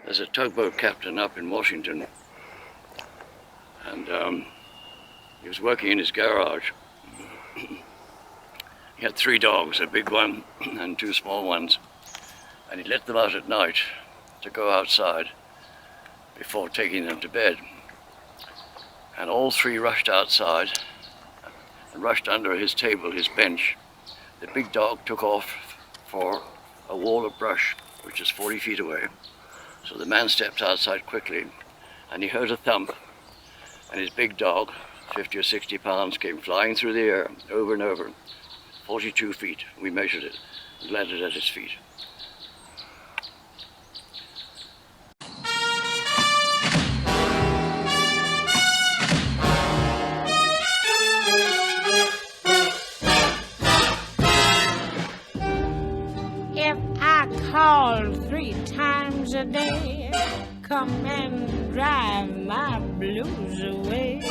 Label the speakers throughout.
Speaker 1: There's a tugboat captain up in Washington, and he was working in his garage. He had 3 dogs, a big one and 2 small ones, and he let them out at night to go outside before taking them to bed. And all 3 rushed outside and rushed under his table, his bench. The big dog took off for a wall of brush, which is 40 feet away. So the man stepped outside quickly, and he heard a thump, and his big dog, 50 or 60 pounds, came flying through the air, over and over, 42 feet. We measured it, and landed at his feet.
Speaker 2: If I call 3 times a day, come and drive my blues away.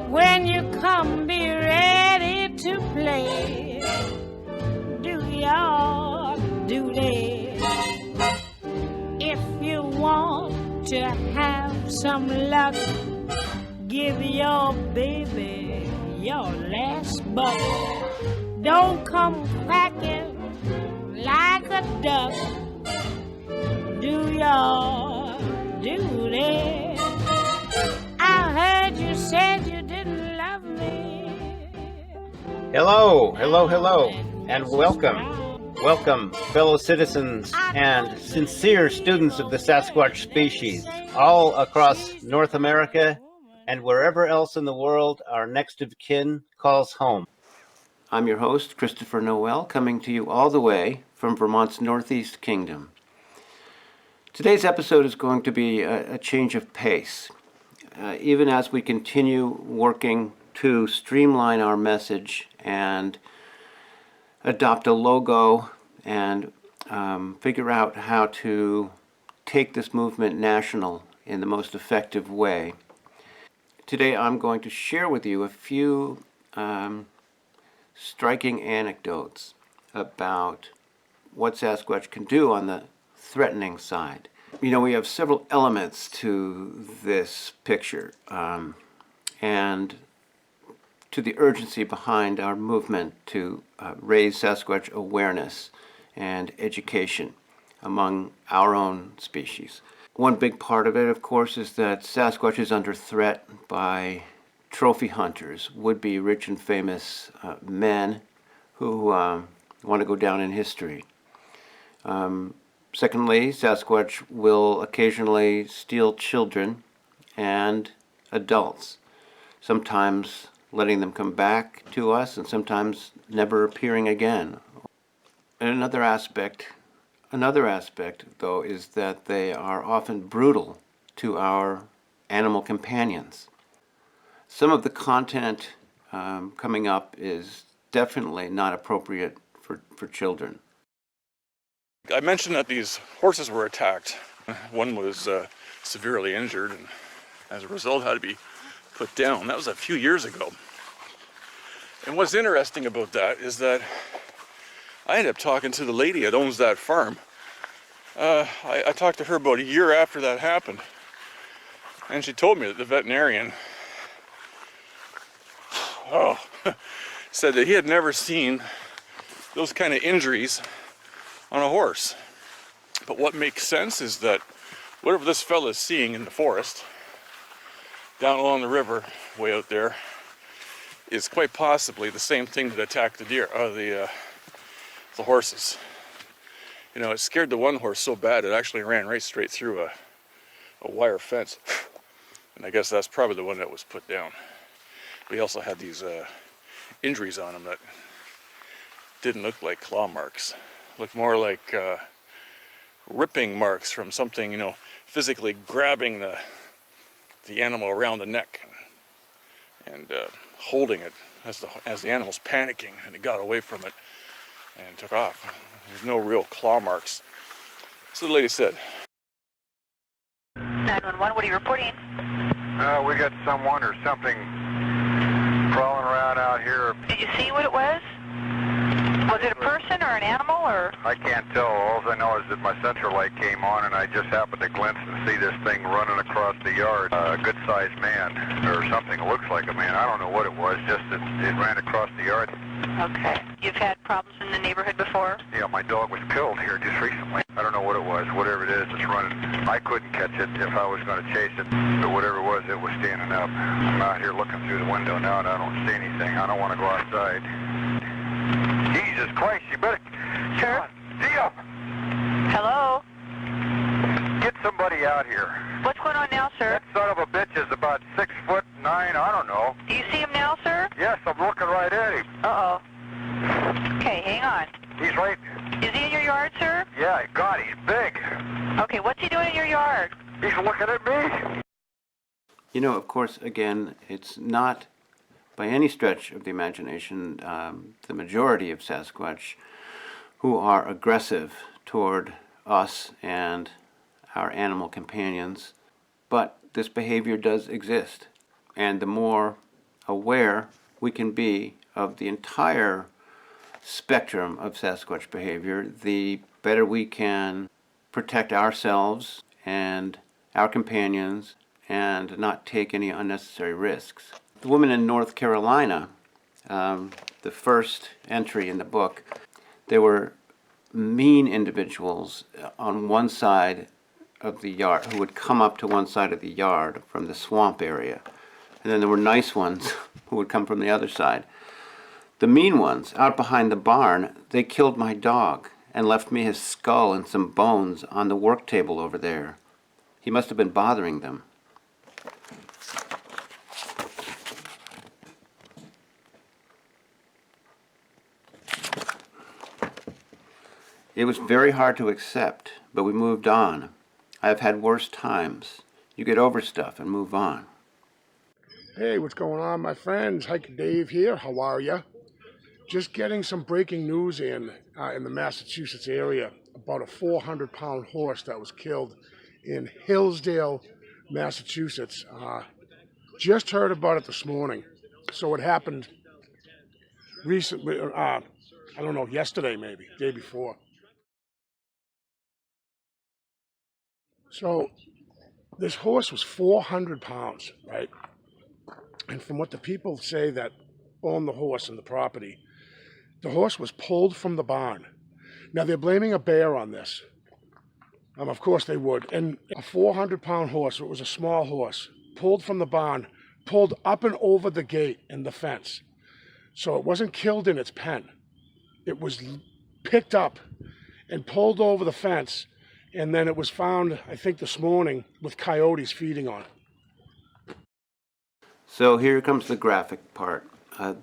Speaker 2: When you come, be ready to play. Do your duty. If you want to have some luck, give your baby your last buck. Don't come quacking like a duck. Do your duty. I heard you said you didn't love me.
Speaker 3: Hello, and welcome. Welcome, fellow citizens and sincere students of the Sasquatch species, all across North America and wherever else in the world our next of kin calls home. I'm your host, Christopher Noel, coming to you all the way from Vermont's Northeast Kingdom. Today's episode is going to be a change of pace, even as we continue working to streamline our message and adopt a logo and figure out how to take this movement national in the most effective way. Today I'm going to share with you a few striking anecdotes about what Sasquatch can do on the threatening side. You know, we have several elements to this picture and to the urgency behind our movement to raise Sasquatch awareness and education among our own species. One big part of it, of course, is that Sasquatch is under threat by trophy hunters, would-be rich and famous men who want to go down in history. Secondly, Sasquatch will occasionally steal children and adults, sometimes letting them come back to us and sometimes never appearing again. And another aspect, though, is that they are often brutal to our animal companions. Some of the content coming up is definitely not appropriate for children.
Speaker 4: I mentioned that these horses were attacked. One was severely injured and as a result had to be put down. That was a few years ago. And what's interesting about that is that I ended up talking to the lady that owns that farm. I talked to her about a year after that happened, and she told me that the veterinarian said that he had never seen those kind of injuries on a horse. But what makes sense is that whatever this fella is seeing in the forest, down along the river, way out there, is quite possibly the same thing that attacked the deer, the horses. You know, it scared the one horse so bad it actually ran right straight through a wire fence. And I guess that's probably the one that was put down. But he also had these injuries on him that didn't look like claw marks. Looked more like ripping marks from something, you know, physically grabbing the animal around the neck and holding it as the animal's panicking, and it got away from it and took off. There's no real claw marks. So the lady said.
Speaker 5: 911, what are you reporting?
Speaker 6: We got someone or something crawling around out here.
Speaker 5: Did you see what it was? Was it a person or an animal or?
Speaker 6: I can't tell. All I know is that my central light came on and I just happened to glimpse and see this thing running across the yard. A good-sized man or something. It looks like a man. I don't know what it was, just that it ran across the yard.
Speaker 5: Okay. You've had problems in the neighborhood before?
Speaker 6: Yeah, my dog was killed here just recently. I don't know what it was. Whatever it is, it's running. I couldn't catch it if I was going to chase it, but whatever it was standing up. I'm out here looking through the window now and I don't see anything. I don't want to go outside. Jesus Christ, you better...
Speaker 5: Sure.
Speaker 6: Come on, see up!
Speaker 5: Hello?
Speaker 6: Get somebody out here.
Speaker 5: What's going on now, sir?
Speaker 6: That son of a bitch is about 6'9", I don't know.
Speaker 5: Do you see him now, sir?
Speaker 6: Yes, I'm looking right at him.
Speaker 5: Uh-oh. Okay, hang on.
Speaker 6: He's right...
Speaker 5: Is he in your yard, sir?
Speaker 6: Yeah, God, he's big.
Speaker 5: Okay, what's he doing in your yard?
Speaker 6: He's looking at me.
Speaker 3: You know, of course, again, it's not by any stretch of the imagination the majority of Sasquatch who are aggressive toward us and our animal companions, but this behavior does exist. And the more aware we can be of the entire spectrum of Sasquatch behavior, the better we can protect ourselves and our companions and not take any unnecessary risks. The woman in North Carolina, the first entry in the book, there were mean individuals on one side of the yard who would come up to one side of the yard from the swamp area. And then there were nice ones who would come from the other side. The mean ones, out behind the barn, they killed my dog and left me his skull and some bones on the work table over there. He must have been bothering them. It was very hard to accept, but we moved on. I have had worse times. You get over stuff and move on.
Speaker 7: Hey, what's going on, my friends? Hiker Dave here. How are ya? Just getting some breaking news in the Massachusetts area about a 400-pound horse that was killed in Hillsdale, Massachusetts. Just heard about it this morning. So it happened recently, I don't know, yesterday maybe, day before. So this horse was 400 pounds, right? And from what the people say that own the horse and the property, the horse was pulled from the barn. Now, they're blaming a bear on this. Of course they would. And a 400-pound horse, it was a small horse, pulled from the barn, pulled up and over the gate and the fence. So it wasn't killed in its pen. It was picked up and pulled over the fence, and then it was found, I think this morning, with coyotes feeding on it.
Speaker 3: So here comes the graphic part.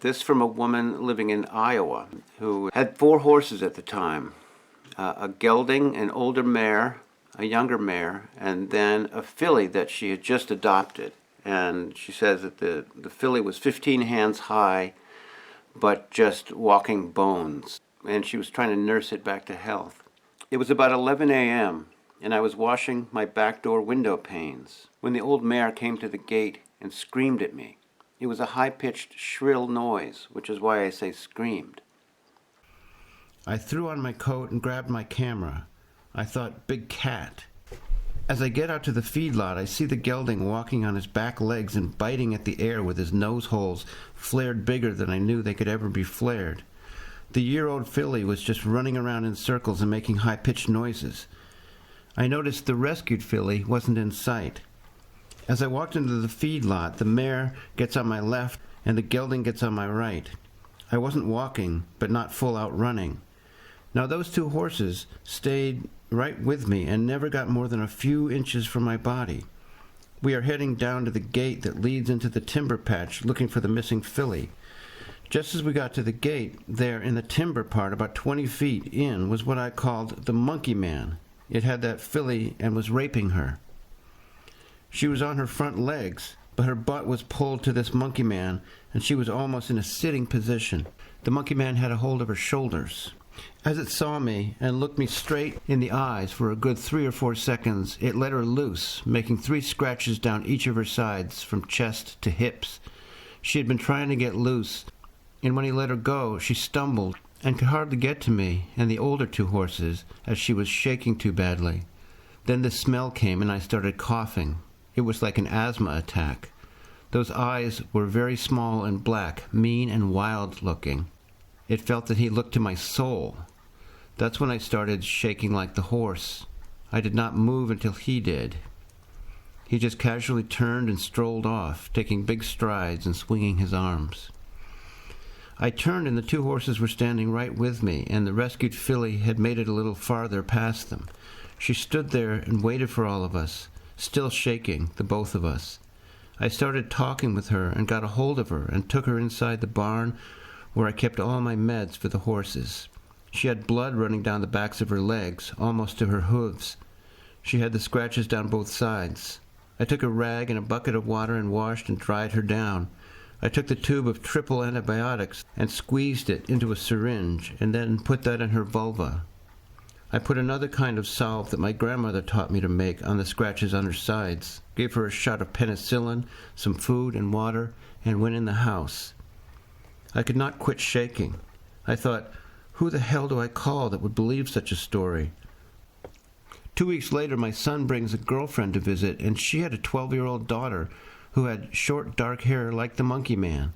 Speaker 3: This from a woman living in Iowa who had 4 horses at the time. A gelding, an older mare, a younger mare, and then a filly that she had just adopted. And she says that the filly was 15 hands high, but just walking bones. And she was trying to nurse it back to health. It was about 11 a.m., and I was washing my back door window panes when the old mare came to the gate and screamed at me. It was a high-pitched, shrill noise, which is why I say screamed. I threw on my coat and grabbed my camera. I thought, big cat. As I get out to the feedlot, I see the gelding walking on his back legs and biting at the air with his nose holes flared bigger than I knew they could ever be flared. The year-old filly was just running around in circles and making high-pitched noises. I noticed the rescued filly wasn't in sight. As I walked into the feedlot, the mare gets on my left and the gelding gets on my right. I wasn't walking, but not full out running. Now those 2 horses stayed right with me and never got more than a few inches from my body. We are heading down to the gate that leads into the timber patch looking for the missing filly. Just as we got to the gate, there in the timber part, about 20 feet in, was what I called the monkey man. It had that filly and was raping her. She was on her front legs, but her butt was pulled to this monkey man, and she was almost in a sitting position. The monkey man had a hold of her shoulders. As it saw me and looked me straight in the eyes for a good 3 or 4 seconds, it let her loose, making 3 scratches down each of her sides from chest to hips. She had been trying to get loose, and when he let her go, she stumbled and could hardly get to me and the older two horses, as she was shaking too badly. Then the smell came and I started coughing. It was like an asthma attack. Those eyes were very small and black, mean and wild looking. It felt that he looked to my soul. That's when I started shaking like the horse. I did not move until he did. He just casually turned and strolled off, taking big strides and swinging his arms. I turned and the two horses were standing right with me, and the rescued filly had made it a little farther past them. She stood there and waited for all of us, still shaking, the both of us. I started talking with her and got a hold of her and took her inside the barn where I kept all my meds for the horses. She had blood running down the backs of her legs, almost to her hooves. She had the scratches down both sides. I took a rag and a bucket of water and washed and dried her down. I took the tube of triple antibiotics and squeezed it into a syringe and then put that in her vulva. I put another kind of salve that my grandmother taught me to make on the scratches on her sides, gave her a shot of penicillin, some food and water, and went in the house. I could not quit shaking. I thought, who the hell do I call that would believe such a story? 2 weeks later, my son brings a girlfriend to visit, and she had a 12-year-old daughter who had short, dark hair like the monkey man.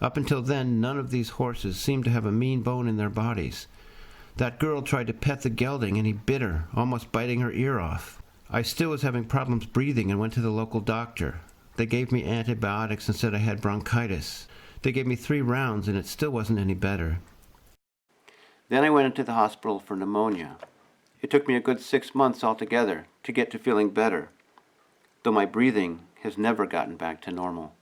Speaker 3: Up until then, none of these horses seemed to have a mean bone in their bodies. That girl tried to pet the gelding, and he bit her, almost biting her ear off. I still was having problems breathing and went to the local doctor. They gave me antibiotics and said I had bronchitis. They gave me 3 rounds, and it still wasn't any better. Then I went into the hospital for pneumonia. It took me a good 6 months altogether to get to feeling better, though my breathing has never gotten back to normal.